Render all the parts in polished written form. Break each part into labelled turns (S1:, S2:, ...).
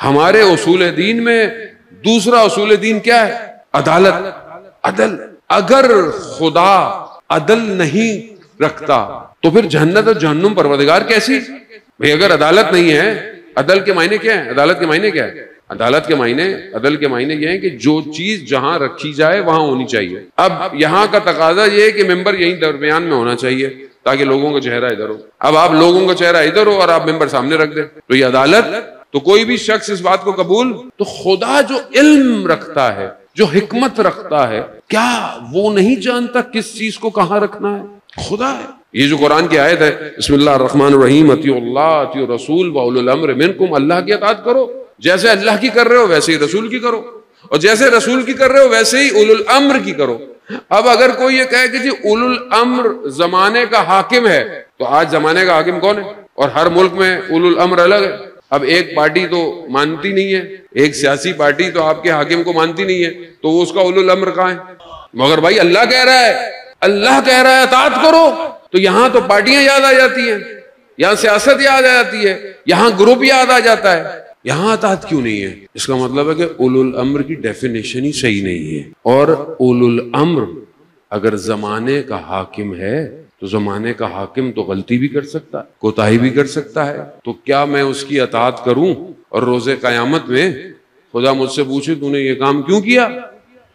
S1: ہمارے اصول دین میں دوسرا اصول دین کیا ہے؟ عدالت، عدل۔ اگر خدا عدل نہیں رکھتا تو پھر جنت اور جہنم پروردگار کیسی؟ بھئی اگر عدالت نہیں ہے، عدل کے معنی کیا ہے؟ عدالت کے معنی کیا ہے؟ عدالت کے معنی، عدل کے معنی یہ ہیں کہ جو چیز جہاں رکھی جائے وہاں ہونی چاہیے۔ اب یہاں کا تقاضا یہ ہے کہ ممبر یہیں درمیان میں ہونا چاہیے تاکہ لوگوں کا چہرہ ادھر ہو۔ اب آپ لوگوں کا چہرہ ادھر ہو اور آپ ممبر سامنے رکھ دیں تو یہ عدالت؟ تو کوئی بھی شخص اس بات کو قبول، تو خدا جو علم رکھتا ہے، جو حکمت رکھتا ہے، کیا وہ نہیں جانتا کس چیز کو کہاں رکھنا ہے؟ خدا ہے۔ یہ جو قرآن کی آیت ہے، بسم اللہ الرحمن الرحیم، اطیعوا اللہ اطیعوا الرسول واولی الامر منکم، اللہ کی اطاعت کرو، جیسے اللہ کی کر رہے ہو ویسے ہی رسول کی کرو، اور جیسے رسول کی کر رہے ہو ویسے ہی اولو الامر کی کرو۔ اب اگر کوئی یہ کہے کہ جی اولو الامر زمانے کا حاکم ہے، تو آج زمانے کا حاکم کون ہے؟ اور ہر ملک میں اولو الامر الگ ہے۔ اب ایک پارٹی تو مانتی نہیں ہے، ایک سیاسی پارٹی تو آپ کے حاکم کو مانتی نہیں ہے، تو وہ اس کا اولو الامر کہاں ہے؟ مگر بھائی اللہ کہہ رہا ہے، اللہ کہہ رہا ہے اطاعت کرو، تو یہاں تو پارٹیاں یاد آ جاتی ہیں، یہاں سیاست یاد آ جاتی ہے، یہاں گروپ یاد آ جاتا ہے، یہاں اطاعت کیوں نہیں ہے؟ اس کا مطلب ہے کہ اولو الامر کی ڈیفینیشن ہی صحیح نہیں ہے۔ اور اولو الامر اگر زمانے کا حاکم ہے تو زمانے کا حاکم تو غلطی بھی کر سکتا ہے، کوتاہی بھی کر سکتا ہے، تو کیا میں اس کی اطاعت کروں اور روز قیامت میں خدا مجھ سے پوچھے تو نے یہ کام کیوں کیا؟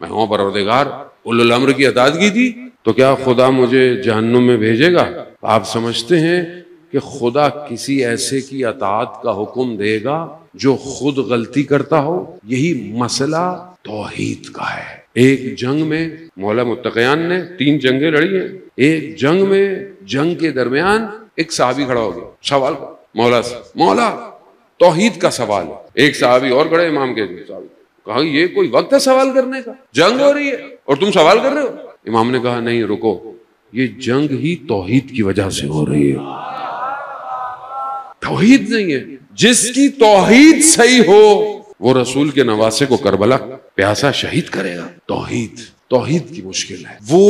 S1: میں ہوں پروردگار اولو الامر کی اطاعت کی تھی، تو کیا خدا مجھے جہنم میں بھیجے گا؟ آپ سمجھتے ہیں کہ خدا کسی ایسے کی اطاعت کا حکم دے گا جو خود غلطی کرتا ہو؟ یہی مسئلہ توحید کا ہے۔ ایک جنگ میں مولا متقیان نے 3 جنگیں لڑی ہیں، ایک جنگ میں جنگ کے درمیان ایک صحابی کھڑا ہو گیا، سوال کر مولا سے، مولا توحید کا سوال ہے۔ ایک صحابی اور کھڑے امام کے صحابی، کہا یہ کوئی وقت ہے سوال کرنے کا؟ جنگ ہو رہی ہے اور تم سوال کر رہے ہو؟ امام نے کہا نہیں رکو، یہ جنگ ہی توحید کی وجہ سے ہو رہی ہے، توحید نہیں ہے۔ جس کی توحید صحیح ہو وہ رسول کے نواسے کو کربلا پیاسا شہید کرے گا۔ توحید کی مشکل ہے۔ وہ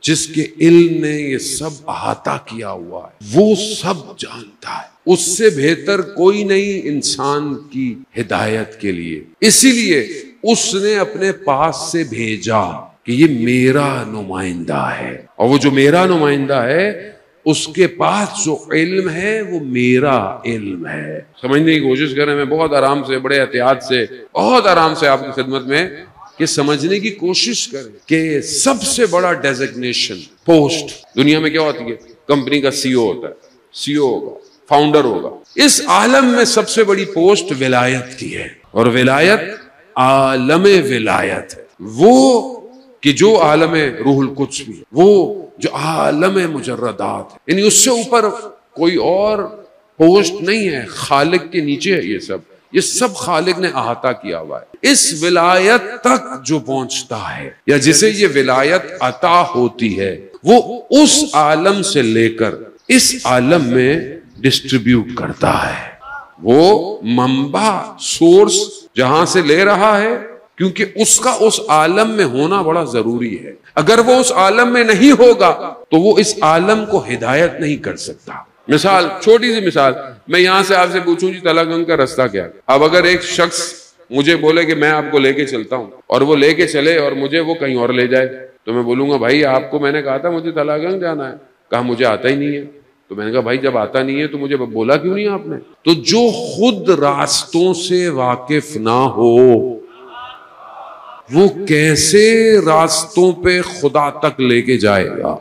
S1: جس کے علم نے یہ سب احاطہ کیا ہوا ہے، وہ سب جانتا ہے، اس سے بہتر کوئی نہیں انسان کی ہدایت کے لیے۔ اسی لیے اس نے اپنے پاس سے بھیجا کہ یہ میرا نمائندہ ہے، اور وہ جو میرا نمائندہ ہے اس کے پاس جو علم ہے وہ میرا علم ہے۔ سمجھنے کی کوشش کریں، میں بہت آرام سے، بڑے احتیاط سے، بہت آرام سے آپ کی خدمت میں کہ سمجھنے کی کوشش کریں کہ سب سے بڑا ڈیزگنیشن پوسٹ دنیا میں کیا ہوتی ہے؟ کمپنی کا سی او ہوتا ہے، سی او ہوگا، فاؤنڈر ہوگا۔ اس عالم میں سب سے بڑی پوسٹ ولایت کی ہے، اور ولایت عالم ولایت ہے، وہ کہ جو عالم روح القدس بھی، وہ جو عالم مجردات ہے، یعنی اس سے اوپر کوئی اور پوسٹ نہیں ہے، خالق کے نیچے ہے یہ سب خالق نے احاطہ کیا ہوا ہے۔ اس ولایت تک جو پہنچتا ہے یا جسے یہ ولایت عطا ہوتی ہے، وہ اس عالم سے لے کر اس عالم میں ڈسٹریبیوٹ کرتا ہے۔ وہ منبع، سورس جہاں سے لے رہا ہے، کیونکہ اس کا اس عالم میں ہونا بڑا ضروری ہے۔ اگر وہ اس عالم میں نہیں ہوگا تو وہ اس عالم کو ہدایت نہیں کر سکتا۔ مثال، چھوٹی سی مثال، میں یہاں سے آپ سے پوچھوں جی تلا گنگ کا رستہ کیا ہے؟ اب اگر ایک شخص مجھے بولے کہ میں آپ کو لے کے چلتا ہوں، اور وہ لے کے چلے اور مجھے وہ کہیں اور لے جائے، تو میں بولوں گا بھائی آپ کو میں نے کہا تھا مجھے تلا گنگ جانا ہے، کہا مجھے آتا ہی نہیں ہے۔ تو میں نے کہا بھائی جب آتا نہیں ہے تو مجھے بولا کیوں نہیں آپ نے؟ تو جو خود راستوں سے واقف نہ ہو وہ کیسے راستوں پہ خدا تک لے کے جائے گا؟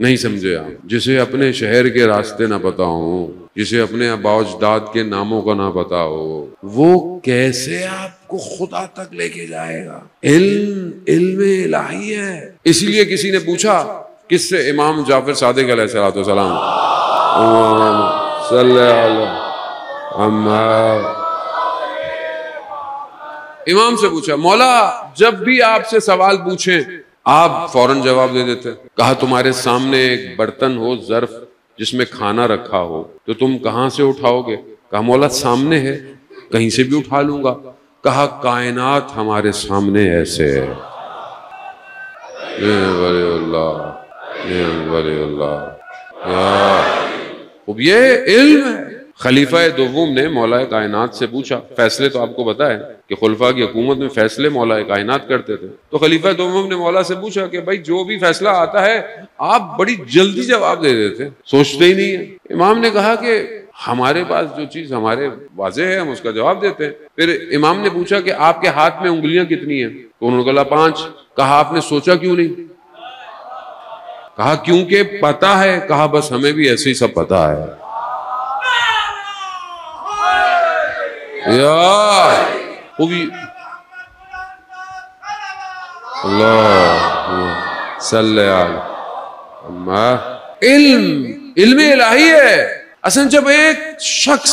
S1: نہیں سمجھے آپ؟ جسے اپنے شہر کے راستے نہ پتا ہوں، جسے اپنے آباء و اجداد کے ناموں کا نہ پتا ہو، وہ کیسے آپ کو خدا تک لے کے جائے گا؟ علم الہی ہے۔ اسی لیے کسی نے پوچھا کس سے؟ امام جعفر صادق علیہ السلام صلی اللہ امام سے پوچھا مولا جب بھی آپ سے سوال پوچھیں آپ فوراً جواب دے دیتے۔ کہا تمہارے سامنے ایک برتن ہو، ظرف جس میں کھانا رکھا ہو، تو تم کہاں سے اٹھاؤ گے؟ کہا مولا سامنے ہے، کہیں سے بھی اٹھا لوں گا۔ کہا کائنات ہمارے سامنے ایسے ہے۔ ولی اللہ ولی اللہ، اب یہ علم ہے۔ خلیفہ دوم نے مولا کائنات سے پوچھا، فیصلے تو آپ کو پتا ہے کہ خلفاء کی حکومت میں فیصلے مولا کائنات کرتے تھے، تو خلیفہ دوم نے مولا سے پوچھا کہ بھائی جو بھی فیصلہ آتا ہے آپ بڑی جلدی جواب دے دیتے، سوچتے ہی نہیں ہے۔ امام نے کہا کہ ہمارے پاس جو چیز ہمارے واضح ہے ہم اس کا جواب دیتے ہیں۔ پھر امام نے پوچھا کہ آپ کے ہاتھ میں انگلیاں کتنی ہیں؟ تو انہوں نے کہا 5۔ کہا آپ نے سوچا کیوں نہیں؟ کہا کیونکہ پتا ہے۔ کہا بس ہمیں بھی ایسے ہی سب پتا ہے۔ یا وہ بھی اللہ صلی اللہ علم الہی ہے۔ اصل جب ایک شخص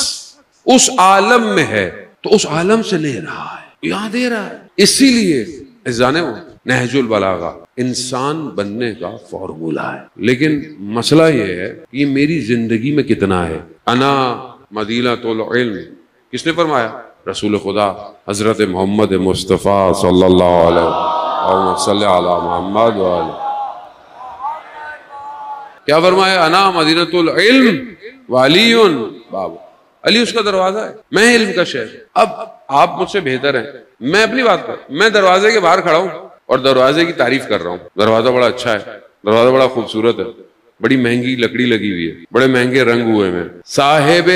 S1: اس عالم میں ہے تو اس عالم سے لے رہا ہے، یہاں دے رہا ہے۔ اسی لیے جانے وہ نہج البلاغہ انسان بننے کا فارمولہ ہے، لیکن مسئلہ یہ ہے کہ یہ میری زندگی میں کتنا ہے۔ انا مدینۃ العلم کس نے فرمایا؟ رسول خدا حضرت محمد مصطفیٰ صلی اللہ علیہ وسلم علی محمد وآلہ۔ کیا فرمایا؟ انا مدینۃ العلم وعلی باب، علی اس کا دروازہ ہے، میں علم کا شہر۔ اب آپ مجھ سے بہتر ہیں، میں اپنی بات کر، میں دروازے کے باہر کھڑا ہوں اور دروازے کی تعریف کر رہا ہوں، دروازہ بڑا اچھا ہے، دروازہ بڑا خوبصورت ہے، بڑی مہنگی لکڑی لگی ہوئی ہے، بڑے مہنگے رنگ ہوئے ہیں۔ صاحب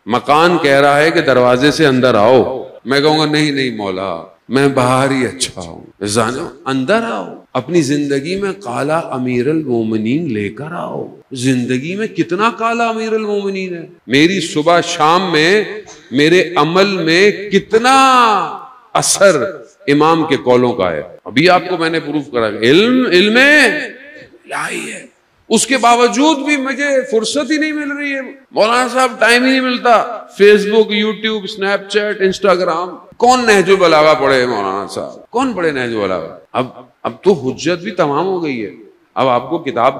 S1: مکان کہہ رہا ہے کہ دروازے سے اندر آؤ، میں کہوں گا نہیں نہیں مولا میں باہر ہی اچھا ہوں۔ جانو اندر آؤ، اپنی زندگی میں کالا امیر المومنین لے کر آؤ۔ زندگی میں کتنا کالا امیر المومنین ہے، میری صبح شام میں میرے عمل میں کتنا اثر امام کے قولوں کا ہے۔ ابھی آپ کو میں نے پروف کرا کہ علم الہی ہے، اس کے باوجود بھی مجھے فرصت ہی نہیں مل رہی ہے مولانا صاحب، ٹائم ہی نہیں ملتا۔ فیس بک، یوٹیوب، اسنیپ چیٹ، انسٹاگرام، کون نہج البلاغہ پڑھے مولانا صاحب، کون پڑھے نہج البلاغہ؟ اب تو حجت بھی تمام ہو گئی ہے، اب آپ کو کتاب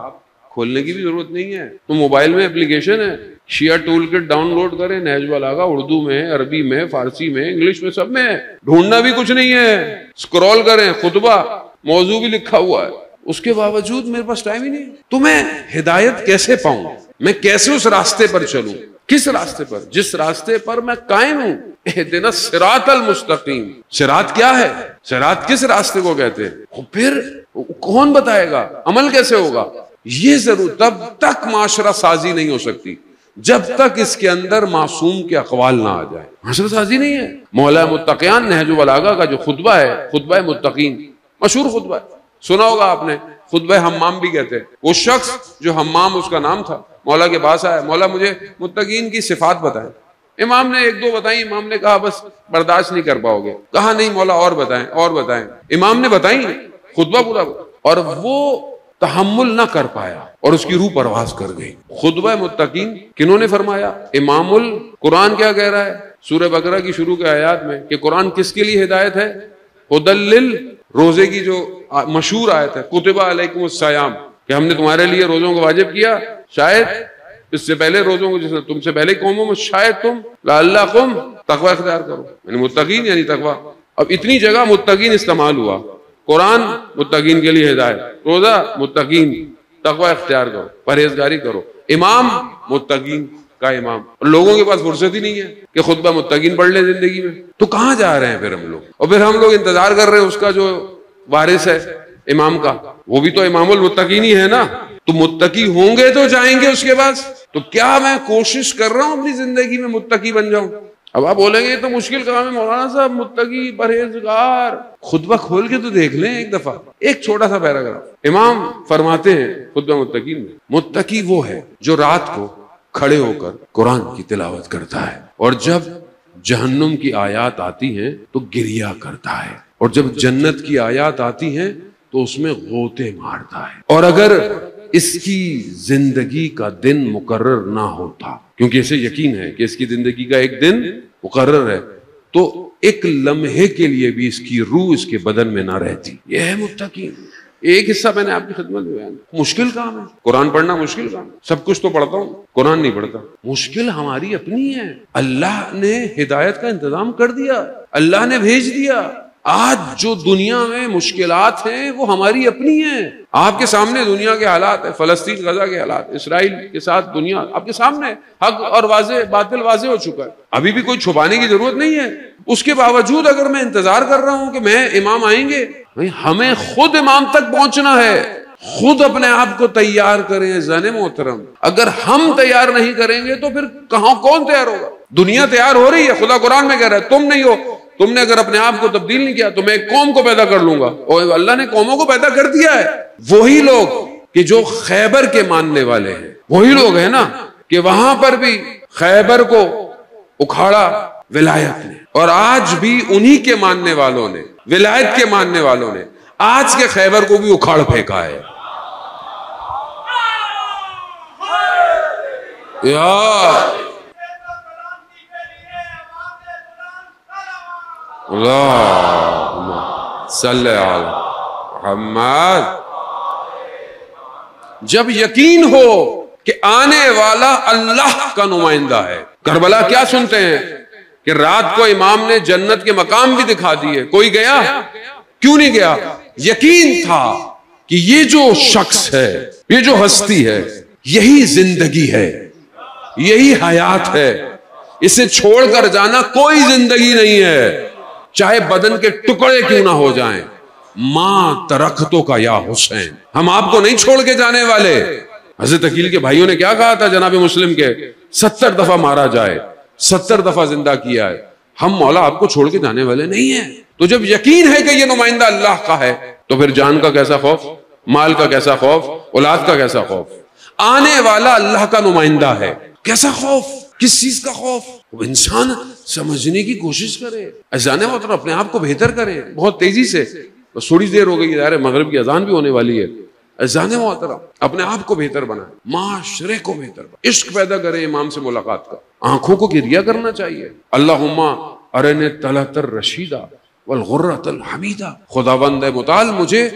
S1: کھولنے کی بھی ضرورت نہیں ہے، تو موبائل میں اپلیکیشن ہے، شیعہ ٹول کٹ ڈاؤن لوڈ کریں، نہج البلاغہ اردو میں، عربی میں، فارسی میں، انگلش میں، سب میں ہے، ڈھونڈنا بھی کچھ نہیں ہے، اسکرول کریں، خطبہ موضوع بھی لکھا ہوا ہے۔ اس کے باوجود میرے پاس ٹائم ہی نہیں ہے، تو میں ہدایت کیسے پاؤں؟ میں کیسے اس راستے پر چلوں؟ کس راستے پر؟ جس راستے پر میں قائم ہوں۔ اہدنا الصراط المستقیم۔ صراط کیا ہے؟ صراط کس راستے کو کہتے ہیں؟ پھر کون بتائے گا؟ عمل کیسے ہوگا؟ یہ ضرور تب تک معاشرہ سازی نہیں ہو سکتی جب تک اس کے اندر معصوم کے اقوال نہ آ جائے۔ معاشرہ سازی نہیں ہے۔ مولا متقیان نہج البلاغہ کا جو خطبہ ہے، خطبہ متقین، مشہور خطبہ ہے، سنا ہوگا آپ نے، خطبہ حمام بھی کہتے ہیں۔ وہ شخص جو حمام اس کا نام تھا، مولا کے پاس آیا، مولا مجھے متقین کی صفات بتائیں۔ امام نے ایک دو بتائیں، امام نے کہا بس برداشت نہیں کر پاؤ گے۔ کہا نہیں مولا اور بتائیں اور بتائیں۔ امام نے بتائیں، خطبہ پورا، اور وہ تحمل نہ کر پایا اور اس کی روح پرواز کر گئی۔ خطبہ متقین کنہوں نے فرمایا؟ امام القرآن کیا کہہ رہا ہے سورہ بقرہ کی شروع کے آیات میں کہ قرآن کس کے لیے ہدایت ہے؟ ہدل، روزے کی جو مشہور آیت ہے، کتب علیکم الصیام، کہ ہم نے تمہارے لیے روزوں کو واجب کیا، شاید اس سے پہلے روزوں کو، جس نے تم سے پہلے قوموں میں، شاید تم لعلکم تقوی اختیار کرو، یعنی متقین یعنی تقوی۔ اب اتنی جگہ متقین استعمال ہوا، قرآن متقین کے لیے ہدایت، روزہ متقین، تقوی اختیار کرو، پرہیزگاری کرو، امام متقین کا امام۔ لوگوں کے پاس فرصت ہی نہیں ہے کہ خطبہ متقین پڑھ لیں زندگی میں، تو کہاں جا رہے ہیں پھر ہم لوگ؟ اور پھر ہم لوگ انتظار کر رہے ہیں اس کا جو وارث ہے امام کا، وہ بھی تو امام المتقین ہی ہے نا، تو متقی ہوں گے تو جائیں گے اس کے پاس۔ تو کیا میں کوشش کر رہا ہوں اپنی زندگی میں متقی بن جاؤں؟ اب آپ بولیں گے یہ تو مشکل کام ہے مولانا صاحب، متقی پرہیزگار، خطبہ کھول کے تو دیکھ لیں ایک دفعہ، ایک چھوٹا سا پیراگراف۔ امام فرماتے ہیں خطبہ متقین میں، متقی وہ ہے جو رات کو کھڑے ہو کر قرآن کی تلاوت کرتا ہے، اور جب جہنم کی آیات آتی ہیں تو گریہ کرتا ہے، اور جب جنت کی آیات آتی ہیں تو اس میں غوطے مارتا ہے۔ اور اگر اس کی زندگی کا دن مقرر نہ ہوتا، کیونکہ اسے یقین ہے کہ اس کی زندگی کا ایک دن مقرر ہے، تو ایک لمحے کے لیے بھی اس کی روح اس کے بدن میں نہ رہتی۔ یہ ہے متقی۔ ایک حصہ میں نے آپ کی خدمت میں بیان، مشکل کام ہے قرآن پڑھنا، مشکل کام ہے، سب کچھ تو پڑھتا ہوں، قرآن نہیں پڑھتا، مشکل ہماری اپنی ہے۔ اللہ نے ہدایت کا انتظام کر دیا، اللہ نے بھیج دیا، آج جو دنیا میں مشکلات ہیں وہ ہماری اپنی ہیں. آپ کے سامنے دنیا کے حالات ہیں، فلسطین غزہ کے حالات، اسرائیل کے ساتھ دنیا آپ کے سامنے، حق اور واضح باطل واضح ہو چکا ہے، ابھی بھی کوئی چھپانے کی ضرورت نہیں ہے. اس کے باوجود اگر میں انتظار کر رہا ہوں کہ میں امام آئیں گے، ہمیں خود امام تک پہنچنا ہے، خود اپنے آپ کو تیار کریں. زن محترم، اگر ہم تیار نہیں کریں گے تو پھر کہاں کون تیار ہوگا؟ دنیا تیار ہو رہی ہے. خدا قرآن میں کہہ رہا ہے تم نہیں ہو، تم نے اگر اپنے آپ کو تبدیل نہیں کیا تو میں ایک قوم کو پیدا کر لوں گا. اور اللہ نے قوموں کو پیدا کر دیا ہے. وہی لوگ کہ جو خیبر کے ماننے والے ہیں، وہی لوگ ہیں نا کہ وہاں پر بھی خیبر کو اکھاڑا ولایت نے، اور آج بھی انہی کے ماننے والوں نے، ولایت کے ماننے والوں نے آج کے خیبر کو بھی اکھاڑ پھینکا ہے. اللہم صلی علی محمد. جب یقین ہو کہ آنے والا اللہ کا نمائندہ ہے. کربلا کیا سنتے ہیں کہ رات کو امام نے جنت کے مقام بھی دکھا دیے، کوئی گیا؟ کیوں نہیں گیا؟ یقین تھا کہ یہ جو شخص ہے، یہ جو ہستی ہے، یہی زندگی ہے، یہی حیات ہے. اسے چھوڑ کر جانا کوئی زندگی نہیں ہے، چاہے بدن کے ٹکڑے کیوں نہ ہو جائیں. ماں ترکتوں کا یا حسین، ہم آپ کو نہیں چھوڑ کے جانے والے. حضرت عقیل کے بھائیوں نے کیا کہا تھا جناب مسلم کے؟ 70 دفعہ مارا جائے، 70 دفعہ زندہ کیا ہے، ہم مولا آپ کو چھوڑ کے جانے والے نہیں ہیں. تو جب یقین ہے کہ یہ نمائندہ اللہ کا ہے تو پھر جان کا کیسا خوف، مال کا کیسا خوف، اولاد کا کیسا خوف؟ آنے والا اللہ کا نمائندہ ہے، کیسا خوف؟ کس چیز کا خوف؟ انسان سمجھنے کی کوشش کرے، اذان وطن اپنے آپ کو بہتر کرے بہت تیزی سے. بس تھوڑی دیر ہو گئی ہے، مغرب کی اذان بھی ہونے والی ہے. اذان محترم اپنے آپ کو بہتر بنائے، معاشرے کو بہتر بنائے، عشق پیدا کرے امام سے ملاقات کا. آنکھوں کو گریہ کرنا چاہیے. اللہم ارنی طلعت الرشیدہ والغرۃ الحمیدہ. خداوند متعال مجھے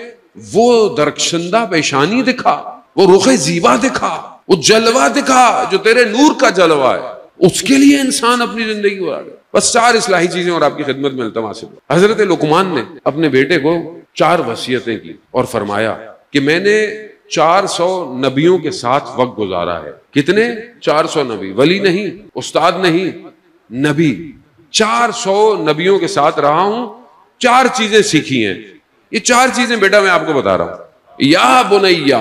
S1: وہ درخشندہ پیشانی دکھا، وہ رخ زیبا دکھا، وہ جلوہ دکھا جو تیرے نور کا جلوہ ہے. اس کے لیے انسان اپنی زندگی گزار دے. بس 4 اصلاحی چیزیں اور آپ کی خدمت میں التماس ہے. حضرت لقمان نے اپنے بیٹے کو 4 وصیتیں کی اور فرمایا کہ میں نے 400 نبیوں کے ساتھ وقت گزارا ہے. کتنے؟ 400 نبی، ولی نہیں، استاد نہیں، نبی. 400 نبیوں کے ساتھ رہا ہوں، 4 چیزیں سیکھی ہیں. یہ 4 چیزیں بیٹا میں آپ کو بتا رہا ہوں. یا بنیا،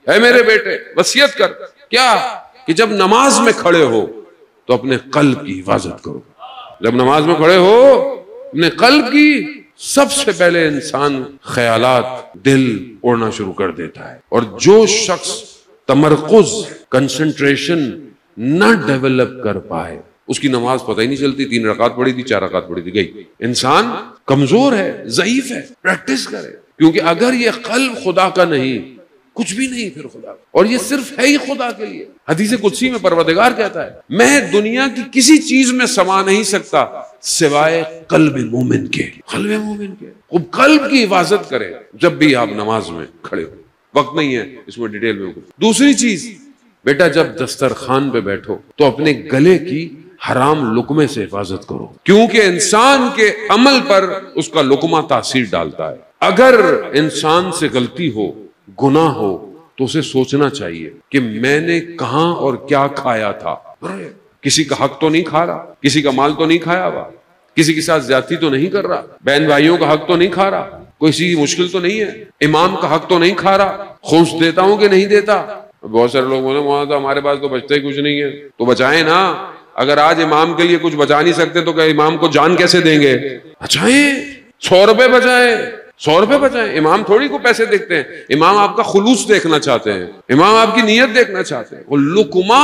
S1: اے میرے بیٹے وصیت کر. کیا؟ کہ جب نماز میں کھڑے ہو تو اپنے قلب کی حفاظت کرو. جب نماز میں کھڑے ہو اپنے قلب کی، سب سے پہلے انسان خیالات دل اڑنا شروع کر دیتا ہے. اور جو شخص تمرکز، کنسنٹریشن نہ ڈیولپ کر پائے اس کی نماز پتہ ہی نہیں چلتی. 3 رکعت پڑھی تھی، 4 رکعت پڑھی تھی، گئی. انسان کمزور ہے، ضعیف ہے. پریکٹس کرے، کیونکہ اگر یہ قلب خدا کا نہیں، کچھ بھی نہیں پھر خدا کا. اور یہ صرف ہے ہی خدا کے لیے. حدیث قدسی میں پروردگار کہتا ہے میں دنیا کی کسی چیز میں سما نہیں سکتا سوائے قلب مومن کے. قلب مومن کے. خوب قلب کی حفاظت کرے جب بھی آپ نماز میں کھڑے ہو. وقت نہیں ہے اس میں ڈیٹیل میں. دوسری چیز بیٹا، جب دسترخوان پہ بیٹھو تو اپنے گلے کی حرام لقمے سے حفاظت کرو، کیونکہ انسان کے عمل پر اس کا لقمہ تاثیر ڈالتا ہے. اگر انسان سے غلطی ہو، گناہ ہو، تو اسے سوچنا چاہیے کہ میں نے کہاں اور کیا کھایا تھا. کسی کا حق تو نہیں کھا رہا، کسی کا مال تو نہیں کھایا ہوا، کسی کے ساتھ زیادتی تو نہیں کر رہا، بہن بھائیوں کا حق تو نہیں کھا رہا، کوئی سی مشکل تو نہیں ہے، امام کا حق تو نہیں کھا رہا، خمس دیتا ہوں کہ نہیں دیتا. بہت سارے لوگ بولے وہاں تو ہمارے پاس تو بچتا ہی کچھ نہیں ہے. تو بچائیں نا. اگر آج امام کے لیے کچھ بچا نہیں سکتے تو کہ امام کو جان کیسے دیں گے؟ بچائیں، 100 روپے بچائیں، 100 روپے بچائیں. امام تھوڑی کو پیسے دیکھتے ہیں، امام آپ کا خلوص دیکھنا چاہتے ہیں، امام آپ کی نیت دیکھنا چاہتے ہیں. وہ لقمہ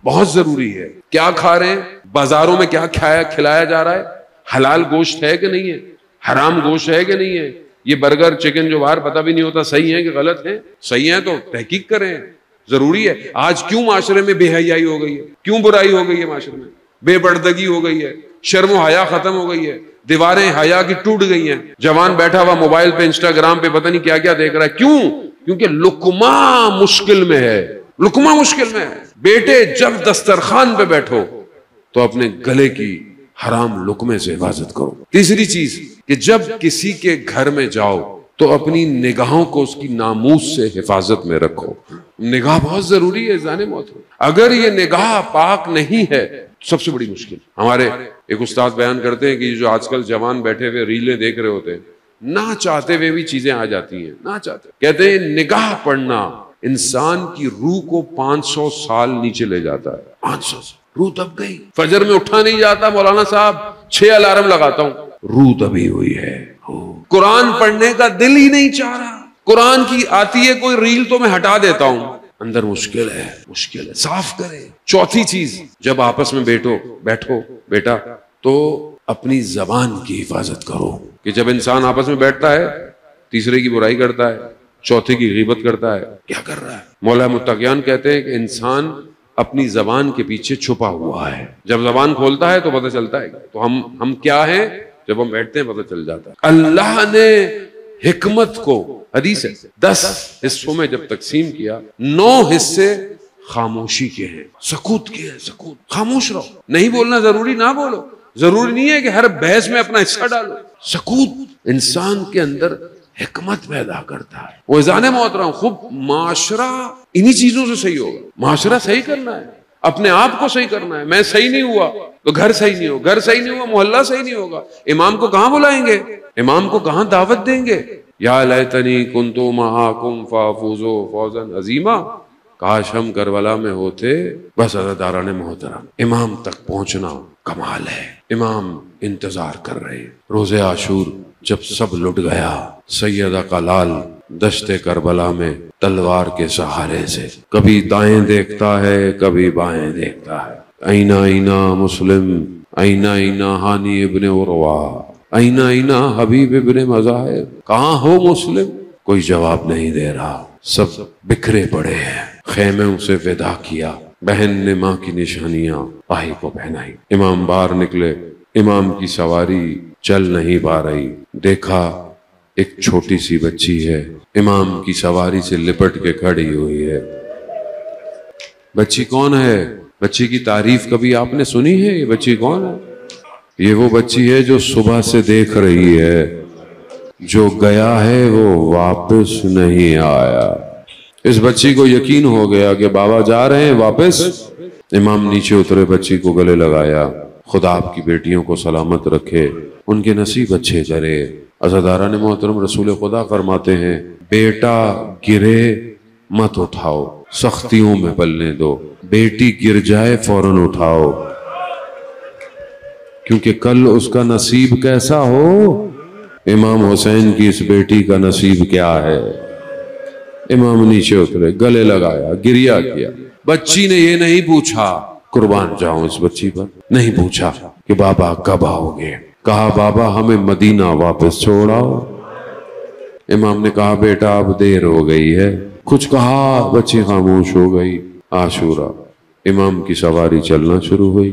S1: بہت ضروری ہے. کیا کھا رہے ہیں؟ بازاروں میں کیا کھلایا جا رہا ہے؟ حلال گوشت ہے کہ نہیں ہے؟ حرام گوشت ہے کہ نہیں ہے؟ یہ برگر چکن جو باہر پتہ بھی نہیں ہوتا صحیح ہے کہ غلط ہے. صحیح ہے تو تحقیق کریں، ضروری ہے. آج کیوں معاشرے میں بے حیائی ہو گئی ہے؟ کیوں برائی ہو گئی ہے معاشرے میں؟ بے پردگی ہو گئی ہے، شرم و حیا ختم ہو گئی ہے، دیواریں حیا کی ٹوٹ گئی ہیں. جوان بیٹھا ہوا موبائل پہ، انسٹاگرام پہ پتہ نہیں کیا کیا دیکھ رہا ہے. کیوں؟ کیونکہ لقمہ مشکل میں ہے. لقمہ مشکل میں ہے. بیٹے جب دسترخوان پہ بیٹھو تو اپنے گلے کی حرام لقمے سے حفاظت کرو۔ تیسری چیز کہ جب کسی کے گھر میں جاؤ تو اپنی نگاہوں کو اس کی ناموس سے حفاظت میں رکھو۔ نگاہ بہت ضروری ہے زانے محترم، اگر یہ نگاہ پاک نہیں ہے سب سے بڑی مشکل۔ ہمارے ایک استاد بیان کرتے ہیں کہ جو آج کل جوان بیٹھے ہوئے ریلیں دیکھ رہے ہوتے ہیں، نہ چاہتے ہوئے بھی چیزیں آ جاتی ہیں، نہ چاہتے، کہتے ہیں نگاہ پڑنا انسان کی روح کو 500 سال نیچے لے جاتا ہے۔ 500 سال روح دب گئی، فجر میں اٹھا نہیں جاتا، مولانا صاحب 6 الارم لگاتا ہوں، روح دبی ہوئی ہے۔ قرآن پڑھنے کا دل ہی نہیں چاہ رہا، قرآن کی آتی ہے کوئی ریل تو میں ہٹا دیتا ہوں، اندر مشکل ہے، مشکل ہے، صاف کرے۔ چوتھی چیز، جب آپس میں بیٹھو بیٹا تو اپنی زبان کی حفاظت کرو، کہ جب انسان آپس میں بیٹھتا ہے تیسرے کی برائی کرتا ہے، چوتھے کی غیبت کرتا ہے، کیا کر رہا ہے؟ مولا متقیان کہتے ہیں کہ انسان اپنی زبان کے پیچھے چھپا ہوا ہے، جب زبان کھولتا ہے تو پتہ چلتا ہے، تو ہم کیا ہیں، جب ہم بیٹھتے ہیں پتہ چل جاتا ہے۔ اللہ نے حکمت کو، حدیث ہے، 10 حصوں میں جب تقسیم کیا، 9 حصے خاموشی کے ہیں، سکوت کے ہیں، سکوت، خاموش رہو، نہیں بولنا ضروری، نہ بولو، ضروری نہیں ہے کہ ہر بحث میں اپنا حصہ ڈالو۔ سکوت انسان کے اندر حکمت پیدا کرتا ہے۔ وہ اذان محترم، خوب معاشرہ انہی چیزوں سے صحیح ہوگا۔ معاشرہ صحیح کرنا ہے، اپنے آپ کو صحیح کرنا ہے۔ میں صحیح نہیں ہوا تو گھر صحیح نہیں ہوگا، گھر صحیح نہیں ہوا محلہ صحیح نہیں ہوگا، امام کو کہاں بلائیں گے، امام کو کہاں دعوت دیں گے؟ یا لیتنی کنت معاکم فافوزوا فوزا عظیما، کاش ہم کربلا میں ہوتے۔ بس عزاداران محترم، امام تک پہنچنا کمال ہے۔ امام انتظار کر رہے ہیں۔ روز عاشور جب سب لٹ گیا، سیدہ کا لال دشت کربلا میں تلوار کے سہارے سے کبھی دائیں دیکھتا ہے کبھی بائیں دیکھتا ہے۔ اینا اینا مسلم، اینا اینا ہانی ابن عروہ، اینا اینا حبیب ابن مظاہر، کہاں ہو مسلم؟ کوئی جواب نہیں دے رہا، سب بکھرے پڑے ہیں۔ خیموں سے ودا کیا، بہن نے ماں کی نشانیاں بھائی کو پہنائی۔ امام باہر نکلے، امام کی سواری چل نہیں پا رہی، دیکھا ایک چھوٹی سی بچی ہے، امام کی سواری سے لپٹ کے کھڑی ہوئی ہے۔ بچی کون ہے؟ بچی کی تعریف کبھی آپ نے سنی ہے؟ یہ بچی کون ہے؟ یہ وہ بچی ہے جو صبح سے دیکھ رہی ہے، جو گیا ہے وہ واپس نہیں آیا۔ اس بچی کو یقین ہو گیا کہ بابا جا رہے ہیں واپس۔ امام نیچے اترے، بچی کو گلے لگایا، خدا آپ کی بیٹیوں کو سلامت رکھے، ان کے نصیب اچھے کرے۔ عزاداران محترم، رسول خدا فرماتے ہیں بیٹا گرے مت اٹھاؤ، سختیوں میں پلنے دو، بیٹی گر جائے فوراً اٹھاؤ، کیونکہ کل اس کا نصیب کیسا ہو۔ امام حسین کی اس بیٹی کا نصیب کیا ہے؟ امام نیچے اترے، گلے لگایا، گریا کیا۔ بچی نے یہ نہیں پوچھا، قربان جاؤں اس بچی پر، نہیں پوچھا کہ بابا کب آؤ گے، کہا بابا ہمیں مدینہ واپس چھوڑاؤ۔ امام نے کہا بیٹا اب دیر ہو گئی ہے، کچھ کہا، بچی خاموش ہو گئی۔ عاشورہ، امام کی سواری چلنا شروع ہوئی،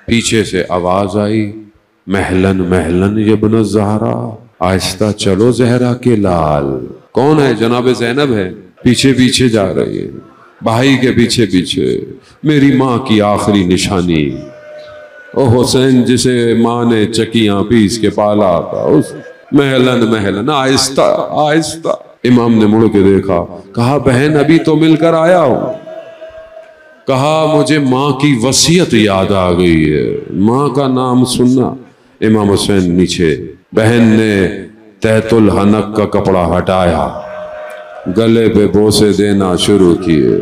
S1: پیچھے سے آواز آئی، محلن محلن یبن الزہرا، آہستہ چلو زہرا کے لال۔ کون ہے؟ جناب زینب ہے، پیچھے پیچھے جا رہی ہے، بھائی کے پیچھے پیچھے، میری ماں کی آخری نشانی، او حسین جسے ماں نے چکیاں پیس کے پالا تھا، اس محلن محلن، آہستہ آہستہ۔ امام نے مڑ کے دیکھا، کہا بہن ابھی تو مل کر آیا ہوں، کہا مجھے ماں کی وصیت یاد آ گئی ہے، ماں کا نام سننا۔ امام حسین نیچے، بہن نے تحت الحنک کا کپڑا ہٹایا، گلے پہ بوسے دینا شروع کیے۔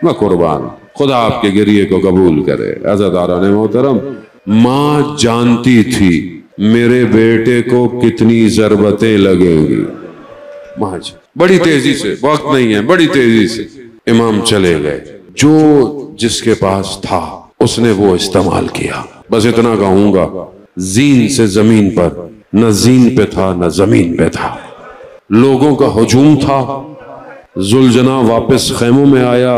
S1: میں قربان، خدا آپ کے گریے کو قبول کرے۔ عزاداران محترم، ماں جانتی تھی میرے بیٹے کو کتنی ضربتیں لگیں گی، ماں بڑی تیزی سے، وقت نہیں ہے، بڑی تیزی سے امام چلے گئے، جو جس کے پاس تھا اس نے وہ استعمال کیا۔ بس اتنا کہوں گا، زین سے زمین پر، نہ زین پہ تھا نہ زمین پہ تھا، لوگوں کا ہجوم تھا۔ ذوالجناح واپس خیموں میں آیا،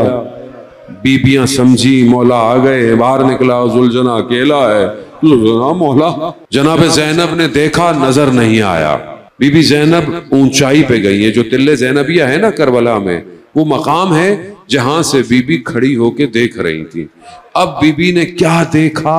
S1: بیبیاں سمجھی مولا آ گئے، باہر نکلا، ذوالجناح اکیلا ہے، ذوالجناح مولا۔ جناب زینب نے دیکھا، نظر نہیں آیا۔ بی بی زینب اونچائی پہ گئی ہے، جو تل زینبیہ ہے نا کربلا میں، وہ مقام ہے جہاں سے بی بی کھڑی ہو کے دیکھ رہی تھی۔ اب بی بی نے کیا دیکھا؟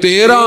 S1: 13